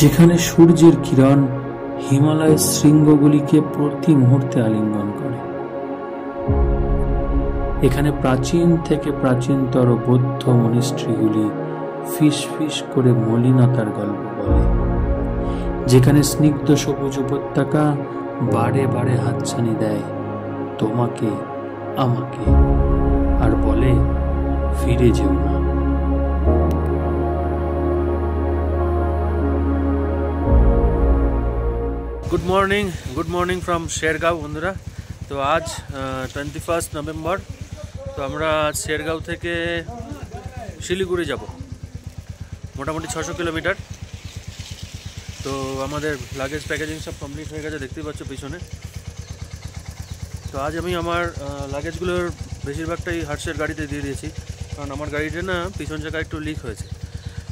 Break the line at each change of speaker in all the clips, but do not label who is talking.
যেখানে সূর্যের কিরণ হিমালয়ের শৃঙ্গগুলিকে প্রতি মুহূর্তে আলিঙ্গন করে। এখানে প্রাচীন থেকে প্রাচীনতর বৌদ্ধ মনিস্ট্রিগুলি ফিস ফিস করে মলিনতার গল্প বলে। যেখানে স্নিগ্ধ সবুজ উপত্যকা বারে বারে হাতছানি দেয় তোমাকে আমাকে, আর বলে ফিরে যেও না। গুড মর্নিং ফ্রম শেরগাঁও বন্ধুরা। তো আজ 21 নভেম্বর। তো আমরা শেরগাঁও থেকে শিলিগুড়ি যাব, মোটামুটি 600 কিলোমিটার। তো আমাদের লাগেজ প্যাকেজিং সব কমপ্লিট হয়ে গেছে, দেখতেই পাচ্ছ পিছনে। তো আজ আমি আমার লাগেজগুলোর বেশিরভাগটাই হার্ষের গাড়িতে দিয়ে দিয়েছি, কারণ আমার গাড়িতে না পিছন চাকা একটু লিক হয়েছে,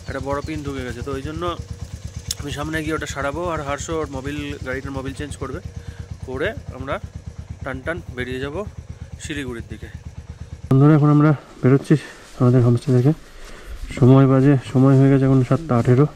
একটা বড় পিন ঢুকে গেছে। তো ওই জন্য আমি সামনে গিয়ে ওটা সারাবো, আর হার্ষ ওর গাড়িটার মোবিল চেঞ্জ করে আমরা টান বেরিয়ে যাব শিলিগুড়ির দিকে। বন্ধুরা, এখন আমরা বেরোচ্ছি আমাদের হোমস্টে থেকে। সময় হয়ে গেছে এখন 7:18।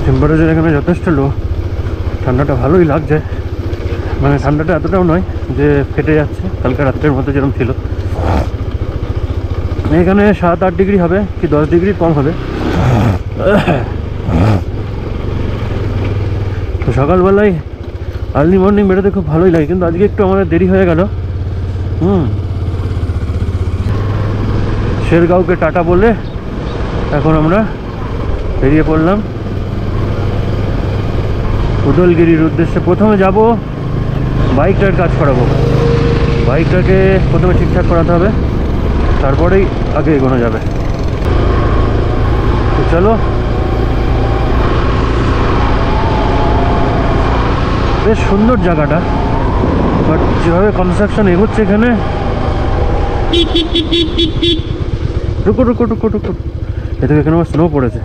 টেম্পারেচার এখানে যথেষ্ট লো, ঠান্ডাটা ভালোই লাগছে। মানে ঠান্ডাটা এতটাও নয় যে ফেটে যাচ্ছে, কালকে রাত্রের মতো যেরকম ছিল। এখানে 7-8 ডিগ্রি হবে কি 10 ডিগ্রি কম হবে। তো সকালবেলায় আর্লি মর্নিং বেরোতে খুব ভালোই লাগে, কিন্তু আজকে একটু আমাদের দেরি হয়ে গেল। শেরগাঁওকে টাটা বলে এখন আমরা বেরিয়ে পড়লাম উদলগিরির উদ্দেশ্যে। প্রথমে যাব বাইকটার কাজ করাবো, বাইকটাকে প্রথমে ঠিকঠাক করাতে হবে, তারপরেই আগে এগোনো যাবে। তো চলো, বেশ সুন্দর জায়গাটা, বাট যেভাবে কনস্ট্রাকশন এগোচ্ছে এখানে, রুকো এতে এখানে আমার স্নো পড়েছে।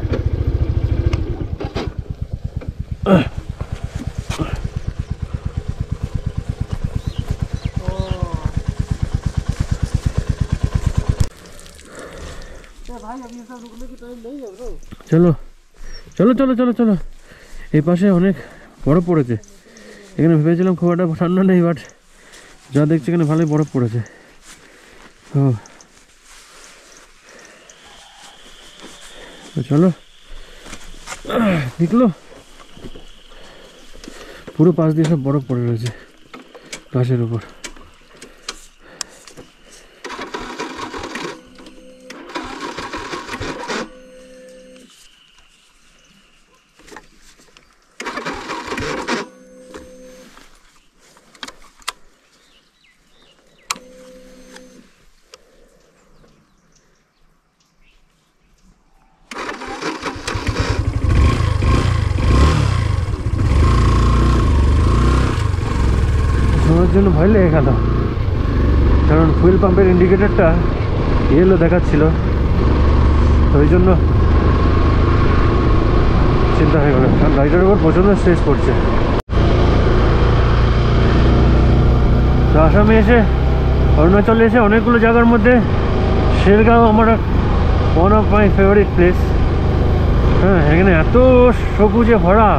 চলো, এই পাশে অনেক বরফ পড়েছে। এখানে ভেবেছিলাম খুব একটা ঠান্ডা নেই, বাট যা দেখছি এখানে ভালোই বরফ পড়েছে। চলো নিকলো, পুরো পাশ দিয়ে সব বরফ পড়ে রয়েছে ঘাসের উপর। জন্য ভয় লেগে গেল, কারণ ফুয়েল পাম্পের ইন্ডিকেটরটা ইয়েলো দেখাচ্ছিল, তো ওই জন্য চিন্তা হয়ে গেল, কারণ গাড়িটার উপর প্রচণ্ড স্ট্রেস পড়ছে। তো আসামে এসে, অরুণাচলে এসে অনেকগুলো জায়গার মধ্যে শেরগাঁও আমার one of my favourite place. হ্যাঁ, এখানে এত সবুজে ভরা,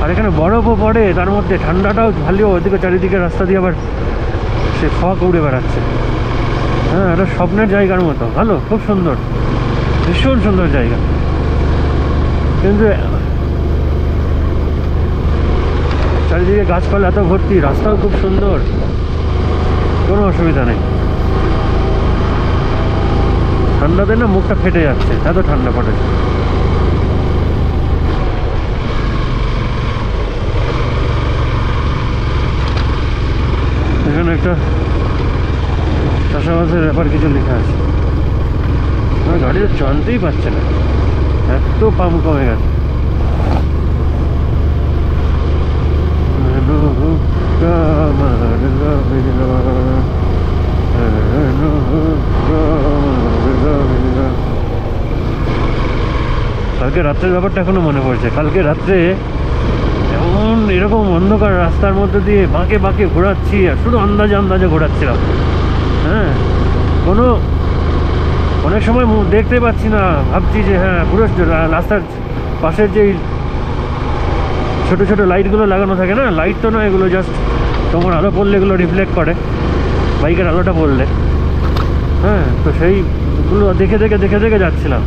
আর এখানে বরফও পড়ে, তার মধ্যে ঠান্ডাটাও ভালো। ওদিকে চারিদিকে রাস্তা দিয়ে আবার সে ফগ উড়ে বেড়াচ্ছে। হ্যাঁ, এটা স্বপ্নের জায়গার মতো, ভালো, খুব সুন্দর, ভীষণ সুন্দর জায়গা। কিন্তু চারিদিকে গাছপালা এত ভর্তি, রাস্তাও খুব সুন্দর, কোনো অসুবিধা নেই। ঠান্ডাতে না মুখটা ফেটে যাচ্ছে, এত ঠান্ডা পড়েছে। এখানে একটা চাষাবাসের ব্যাপার কিছু লেখা আছে, আমার গাড়িতে জানতেই পারছে না, এত পাম্প কমে গেছে। কালকে রাত্রের ব্যাপারটা এখনো মনে পড়ছে। কালকে রাত্রে এমন এরকম অন্ধকার রাস্তার মধ্যে দিয়ে বাঁকে বাঁকে ঘোরাচ্ছি, আর শুধু আন্দাজে আন্দাজে ঘোরাচ্ছিলাম। হ্যাঁ, কোনো অনেক সময় দেখতে পাচ্ছি না, ভাবছি যে হ্যাঁ পুরো রাস্তার পাশের যেই ছোটো ছোটো লাইটগুলো লাগানো থাকে না, লাইট তো নয় এগুলো, জাস্ট তোমার আলো পড়লে এগুলো রিফ্লেক্ট করে, বাইকের আলোটা পড়লে। হ্যাঁ, তো সেইগুলো দেখে দেখে দেখে দেখে যাচ্ছিলাম।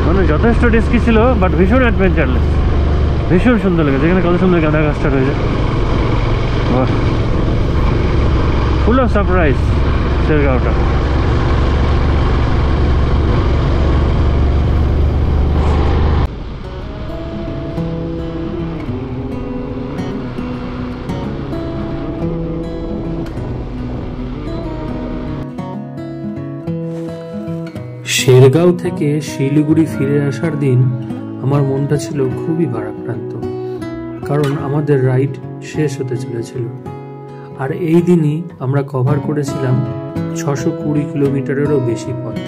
মানে যথেষ্ট রিস্কি ছিল, বাট ভীষণ অ্যাডভেঞ্চারলেস, ভীষণ সুন্দর লেগেছে। এখানে কত সুন্দর গাঁদা গাছটা রয়েছে, ফুল অফ সারপ্রাইজ শেরগাঁওটা। শেরগাঁও থেকে শিলিগুড়ি ফিরে আসার দিন আমার মনটা ছিল খুবই ভারাক্রান্ত, কারণ আমাদের রাইড শেষ হতে চলেছিল। আর এই দিনই আমরা কভার করেছিলাম 620 কিলোমিটারেরও বেশি পথ,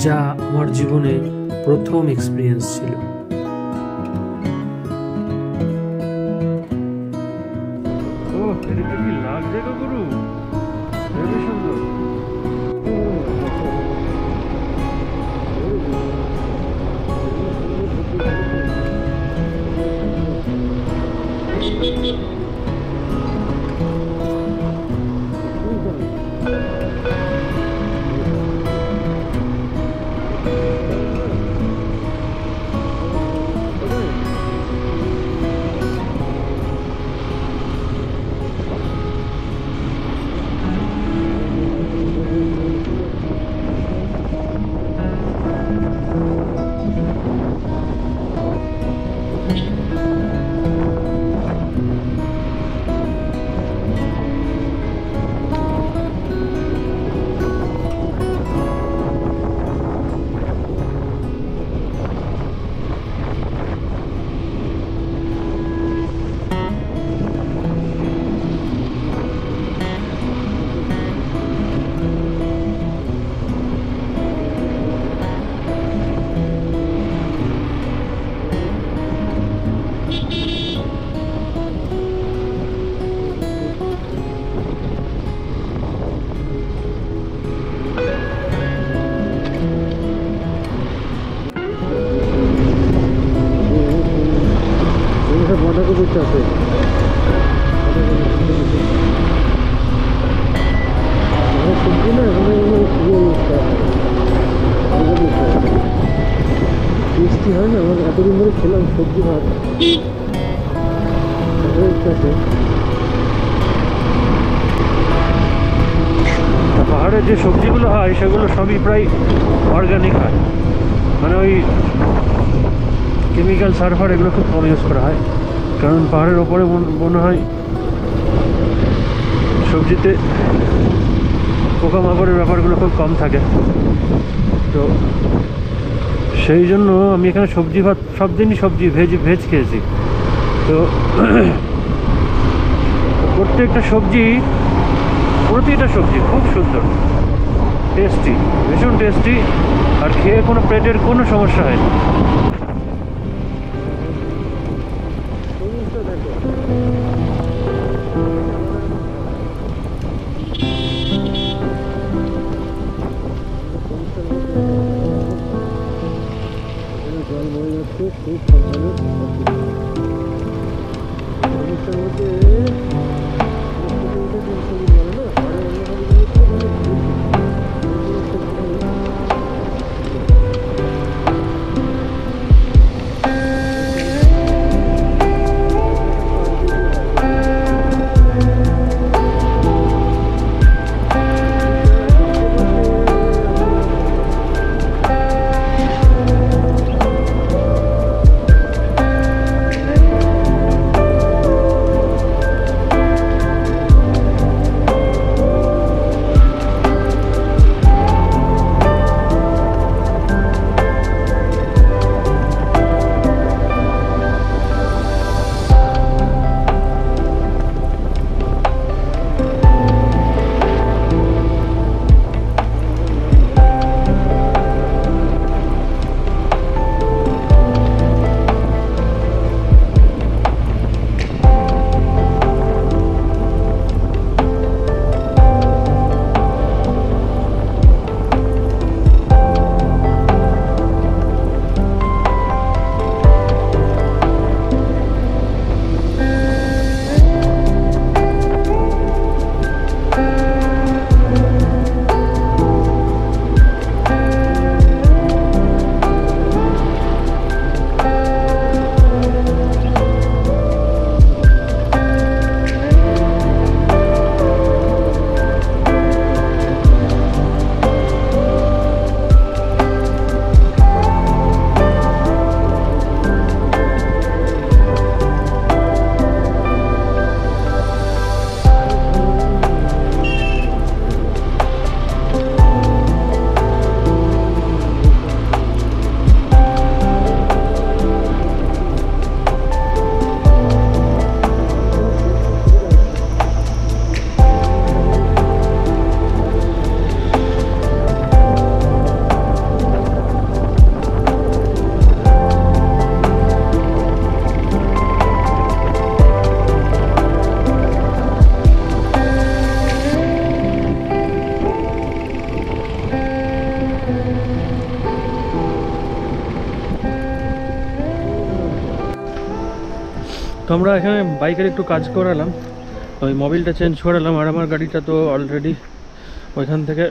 যা আমার জীবনে প্রথম এক্সপিরিয়েন্স ছিল। লাগছে গো গুরু, খুবই সুন্দর। বাঁধাকপির চাষে সবজি না, টেস্টি হয় না। আমার এতদিন ধরে খেলাম সবজি ভাত চাষে। পাহাড়ের যে সবজিগুলো হয় সেগুলো সবই প্রায় অর্গানিক হয়, মানে ওই কেমিক্যাল সার এগুলো খুব কম ইউজ করা হয়, কারণ পাহাড়ের ওপরে মনে হয় সবজিতে পোকামাকড়ের ব্যাপারগুলো খুব কম থাকে। তো সেই জন্য আমি এখানে সবজি ভাত সব দিনই সবজি ভেজ খেয়েছি। তো প্রতিটা সবজি খুব সুন্দর, টেস্টি, ভীষণ টেস্টি, আর খেয়ে কোনো পেটের কোনো সমস্যা হয়নি। জল বয়ে যাচ্ছে খুব সাবধানে। তো আমরা এখানে বাইকের একটু কাজ করালাম, ওই মোবিলটা চেঞ্জ করালাম, আর আমার গাড়িটা তো অলরেডি ওইখান থেকে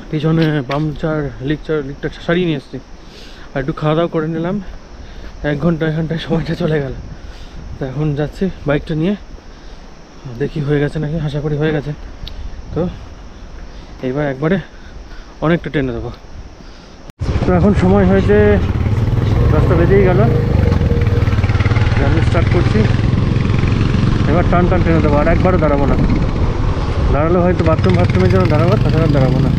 পিছনে লিকটা সারিয়ে নিয়ে এসেছি। আর একটু খাওয়া দাওয়া করে নিলাম, 1 ঘন্টায় সময়টা চলে গেল। তো এখন যাচ্ছি বাইকটা নিয়ে, দেখি হয়ে গেছে নাকি, আশা করি হয়ে গেছে। তো এইবার একবারে অনেকটা টেনে দেবো। তো এখন সময় হয়েছে 10টা বেজেই গেল, জার্নি স্টার্ট করছি। এবার টান টেনে দেবো, আর একবারও দাঁড়াবো না। দাঁড়ালে হয়তো বাথরুমের জন্য দাঁড়াবো, তাছাড়া দাঁড়াবো না।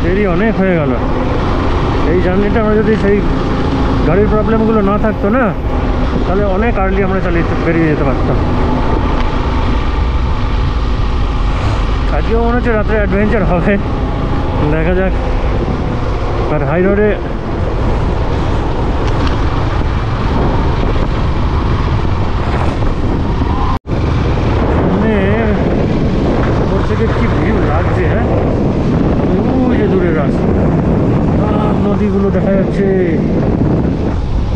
দেরি অনেক হয়ে গেল। এই জার্নিটা আমরা যদি সেই গাড়ির প্রবলেমগুলো না থাকতো না, তাহলে অনেক আর্লি আমরা বেরিয়ে যেতে পারতাম। আজকেও মনে হচ্ছে রাত্রে অ্যাডভেঞ্চার হবে, দেখা যাক। আর হাই রোডে ওর থেকে কি ভিউ লাগছে, হ্যাঁ ওই যে দূরের রাস্তা, নদীগুলো দেখা যাচ্ছে,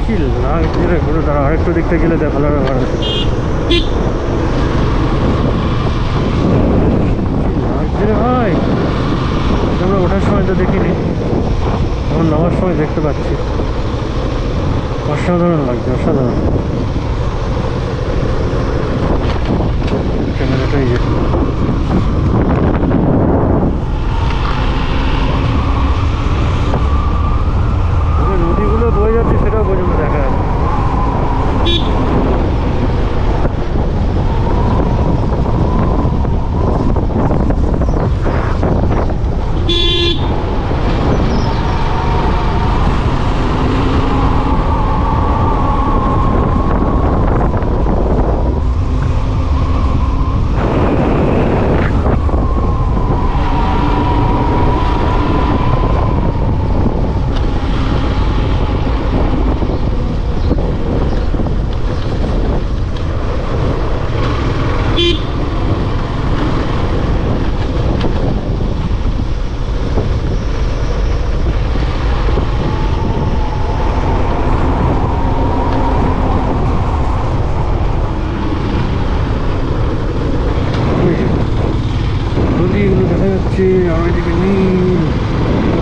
কি লাগছে রে। ঘুরে দাঁড়া, আরেকটু দিকটা গেলে ভালো ব্যাপার। লাগছে রে ভাই, আমরা ওঠার সময় তো দেখিনি, এখন নামার সময় দেখতে পাচ্ছি। অসাধারণ লাগছে, অসাধারণ। ক্যামেরাটাই যে নদীগুলো বয়ে যাচ্ছে সেটাও পর্যন্ত দেখা যাচ্ছে। নদীগুলো দেখা যাচ্ছে, আর ওইদিকে নীল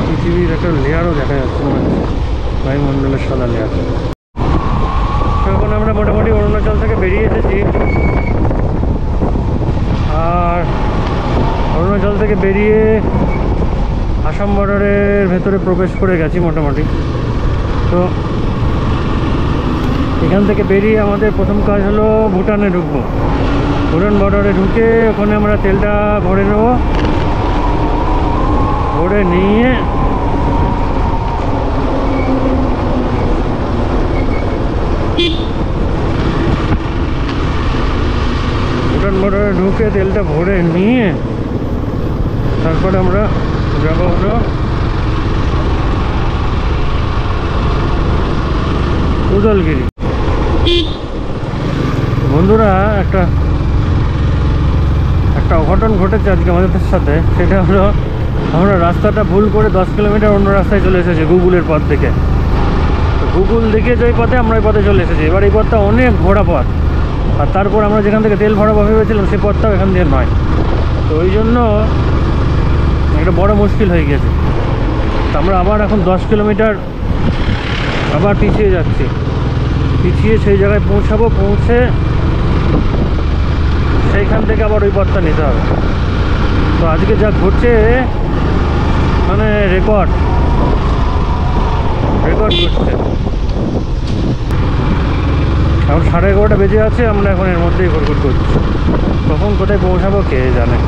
পৃথিবীর একটা লেয়ারও দেখা যাচ্ছে, মনে হচ্ছে বায়ুমণ্ডলের সাদা লেয়ার। এখন আমরা মোটামুটি অরুণাচল থেকে বেরিয়ে এসেছি, আর অরুণাচল থেকে বেরিয়ে আসাম বর্ডারের ভেতরে প্রবেশ করে গেছি মোটামুটি। তো এখান থেকে বেরিয়ে আমাদের প্রথম কাজ হলো ভুটানে ঢুকবো। ভুটান বর্ডারে ঢুকে ওখানে আমরা তেলটা ভরে নেব, ভরে নিয়ে ভুটান বর্ডারে ঢুকে তেলটা ভরে নিয়ে তারপরে আমরা যাবো হলো উদলগিরি। বন্ধুরা, একটা অঘটন ঘটেছে আজকে আমাদের সাথে। সেটা হলো আমরা রাস্তাটা ভুল করে 10 কিলোমিটার অন্য রাস্তায় চলে এসেছি গুগলের পথ থেকে। তো গুগল দেখে যে পথে আমরা এই পথে চলে এসেছি। এবার এই পথটা অনেক ঘোরা পথ, আর তারপর আমরা যেখান থেকে তেল ভরাবো ভেবেছিলাম সেই পথটাও এখান দিয়ে নয়। তো ওই জন্য একটা বড় মুশকিল হয়ে গেছে। তো আমরা আবার এখন 10 কিলোমিটার আবার পিছিয়ে যাচ্ছি, পিছিয়ে সেই জায়গায় পৌঁছাবো, পৌঁছে সেইখান থেকে আবার ওই পথটা নিতে হবে। তো আজকে যা ঘটছে মানে রেকর্ড ঘটছে। এখন 11:30 বেজে আছে, আমরা এখন এর মধ্যেই ঘুরঘুর করছি। কখন কোথায় পৌঁছাবো কে জানে।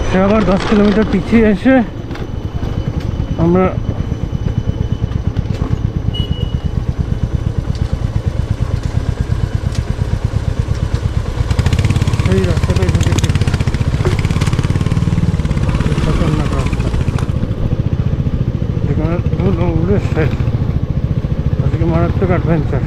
সে আবার 10 কিলোমিটার পিছিয়ে এসে আমরা
মারাত্মক অ্যাডভেঞ্চার।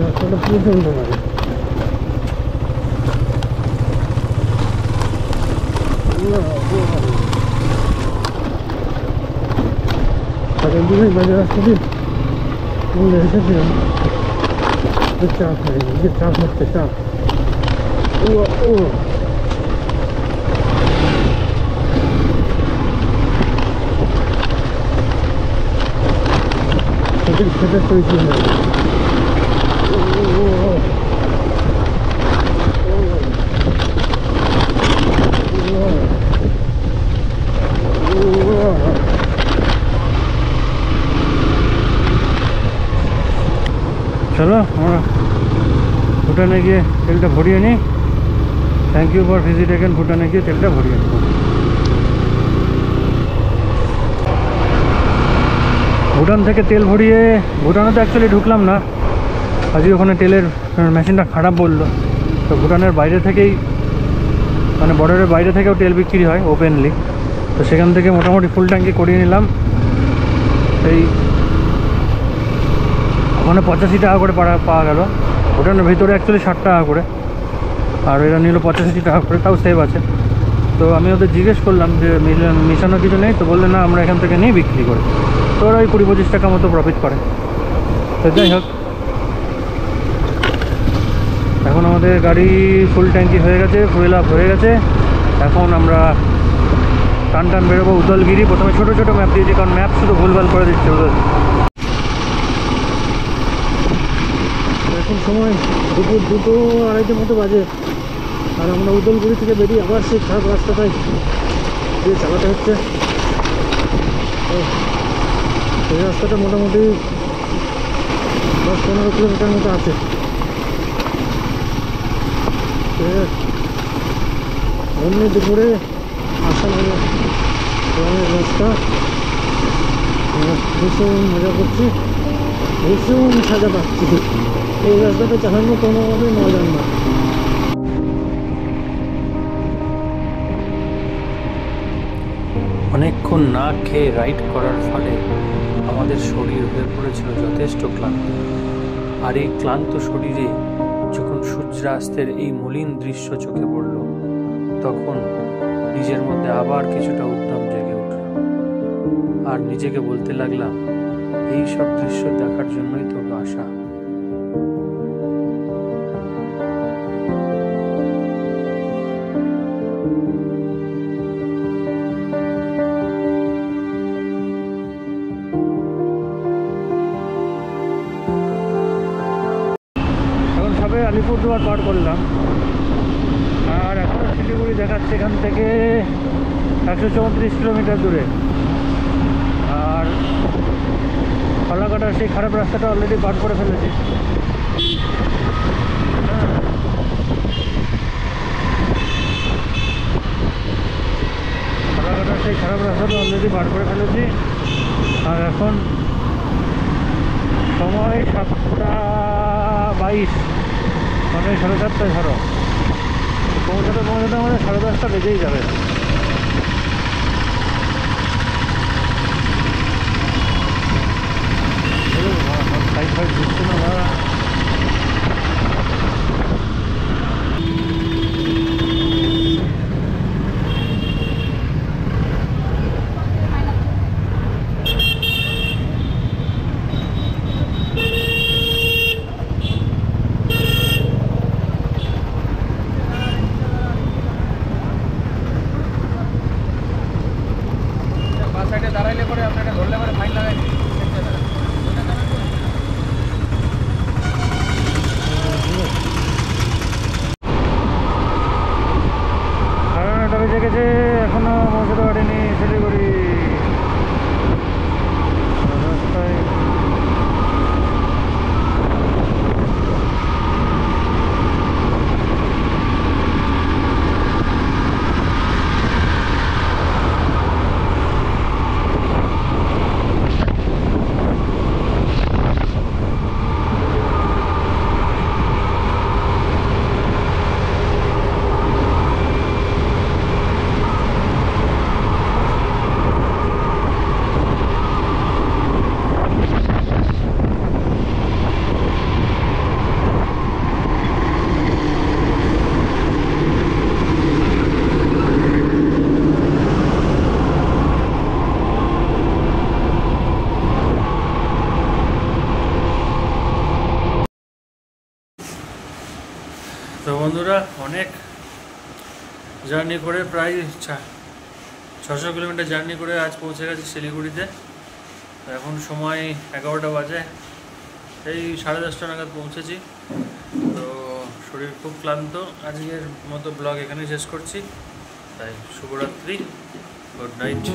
রাস্তাটা প্রচন্ড লাগে। বাজার রাস্তা দিয়ে এসেছিলাম, চাপ হয়ে চাপ হচ্ছে চাপ। সেটা তৈরি হয়। চলো আমরা ভুটানে গিয়ে তেলটা ভরিয়ে নিই। Thank you for visit again. ভুটানে গিয়ে তেলটা ভরিয়ে নেব। ভুটান থেকে তেল ভরিয়ে ভুটানে তো অ্যাকচুয়ালি ঢুকলাম না, আজকে ওখানে তেলের মেশিনটা খারাপ বললো, তো ভুটানের বাইরে থেকেই মানে বর্ডারের বাইরে থেকেও তেল বিক্রি হয় ওপেনলি, তো সেখান থেকে মোটামুটি ফুল ট্যাঙ্কি করিয়ে নিলাম। এই ওখানে 85 টাকা করে পাওয়া গেল। ভুটানের ভিতরে অ্যাকচুয়ালি 60 টাকা করে, আর এরা নিল 85 টাকা করে, তাও সেভ আছে। তো আমি ওদের জিজ্ঞেস করলাম যে মিশানো কিছু নেই, তো বললে না আমরা এখান থেকে নিয়ে বিক্রি করি, তো ওরা ওই 20-25 টাকা মতো প্রফিট করে। তো যাই হোক, এখন আমাদের গাড়ি ফুল ট্যাঙ্কি হয়ে গেছে, ফুয়েল আপ হয়ে গেছে। এখন আমরা টান বেরোবো উদলগিরি। প্রথমে ছোটো ছোটো ম্যাপ দিয়েছি, কারণ ম্যাপ শুধু ভুলভাল করে দিচ্ছে ওদের। এখন সময় দুপুর 2-2:30 মতো বাজে, আর আমরা উদলগুড়ি থেকে বেরিয়ে আবার সেই খারাপ রাস্তাটাই দিয়ে চালাতে হচ্ছে। এই রাস্তাটা মোটামুটি 10-15 কিলোমিটার মতো আছে। এমনি দুপুরে আসা লাগে গ্রামের রাস্তা, ভীষণ মজা করছি, ভীষণ সাজা পাচ্ছি। এই রাস্তাটা চালানো কোনোভাবেই মজার না।
অনেকক্ষণ না খেয়ে রাইড করার ফলে আমাদের শরীর হয়ে পড়েছিল যথেষ্ট ক্লান্ত, আর এই ক্লান্ত শরীরে যখন সূর্যাস্তের এই মলিন দৃশ্য চোখে পড়ল, তখন নিজের মধ্যে আবার কিছুটা উদ্যম জেগে উঠল, আর নিজেকে বলতে লাগলাম এই সব দৃশ্য দেখার জন্যই তো আসা।
আলিপুরদুয়ার পার করলাম, আর এখন শিলিগুড়ি দেখাচ্ছে এখান থেকে 134 কিলোমিটার দূরে। আর ফালাকাটার সেই খারাপ রাস্তাটা অলরেডি পার করে ফেলেছি। ফালাকাটার সেই খারাপ রাস্তাটা অলরেডি পার করে ফেলেছি, আর এখন সময় 7:22, মানে 7:30 ধরো। পৌঁছাতে আমাদের 10:30 বেজেই যাবে। সাইড দিচ্ছে না, বেজে গেছে, এখনো পৌঁছতে পারিনি শিলিগুড়ি রাস্তায়।
তো বন্ধুরা, অনেক জার্নি করে প্রায় 600 কিলোমিটার জার্নি করে আজ পৌঁছে গেছি শিলিগুড়িতে। এখন সময় 11টা বাজে, এই 10:30 নাগাদ পৌঁছেছি। তো শরীর খুব ক্লান্ত, আজকের মতো ব্লগ এখানেই শেষ করছি। তাই শুভরাত্রি, গুড নাইট।